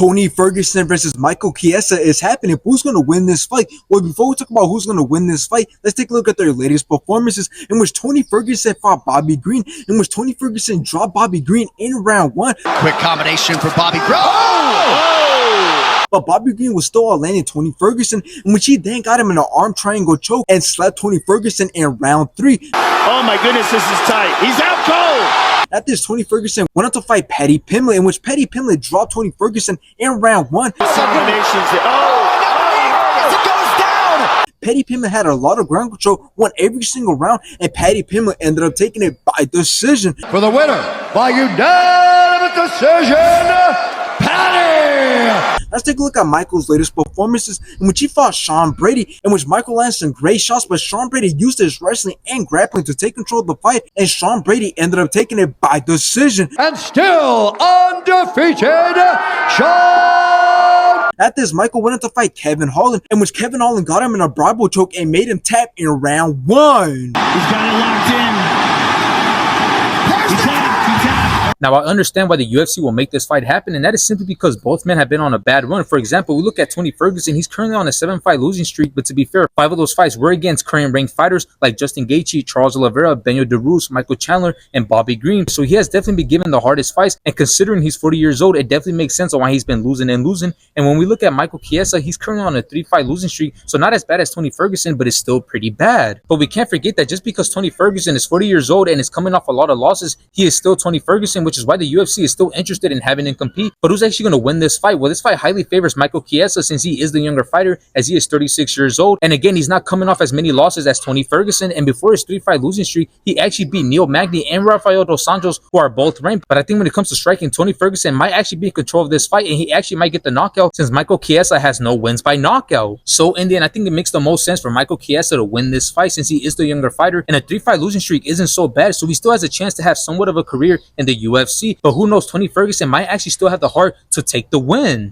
Tony Ferguson versus Michael Chiesa is happening. Who's going to win this fight? Well, before we talk about who's going to win this fight, let's take a look at their latest performances in which Tony Ferguson fought Bobby Green, in which Tony Ferguson dropped Bobby Green in round 1. Quick combination for Bobby Green. Oh! But Bobby Green was still outlanding Tony Ferguson, in which he then got him in an arm triangle choke and slapped Tony Ferguson in round 3. Oh my goodness, this is tight. He's out cold. After this, Tony Ferguson went on to fight Paddy Pimblett, in which Paddy Pimblett dropped Tony Ferguson in round 1. Combinations. It goes down. Paddy Pimblett had a lot of ground control, won every single round, and Paddy Pimblett ended up taking it by decision. For the winner by unanimous decision, Paddy. Let's take a look at Michael's latest performances, in which he fought Sean Brady, in which Michael landed some great shots, but Sean Brady used his wrestling and grappling to take control of the fight, and Sean Brady ended up taking it by decision. And still undefeated, Sean. After this, Michael went on to fight Kevin Holland, in which Kevin Holland got him in a Bravo choke and made him tap in round 1. He's got it locked in. Now, I understand why the UFC will make this fight happen, and that is simply because both men have been on a bad run. For example, we look at Tony Ferguson. He's currently on a 7-fight losing streak, but to be fair, 5 of those fights were against current-ranked fighters like Justin Gaethje, Charles Oliveira, Benio DeRusse, Michael Chandler, and Bobby Green. So he has definitely been given the hardest fights, and considering he's 40 years old, it definitely makes sense on why he's been losing and losing. And when we look at Michael Chiesa, he's currently on a 3-fight losing streak, so not as bad as Tony Ferguson, but it's still pretty bad. But we can't forget that just because Tony Ferguson is 40 years old and is coming off a lot of losses, he is still Tony Ferguson, which is why the UFC is still interested in having him compete. But who's actually going to win this fight? Well, this fight highly favors Michael Chiesa since he is the younger fighter, as he is 36 years old. And again, he's not coming off as many losses as Tony Ferguson. And before his 3-fight losing streak, he actually beat Neil Magny and Rafael dos Anjos, who are both ranked. But I think when it comes to striking, Tony Ferguson might actually be in control of this fight, and he actually might get the knockout since Michael Chiesa has no wins by knockout. So in the end, I think it makes the most sense for Michael Chiesa to win this fight since he is the younger fighter, and a 3-fight losing streak isn't so bad, so he still has a chance to have somewhat of a career in the UFC. But who knows, Tony Ferguson might actually still have the heart to take the win.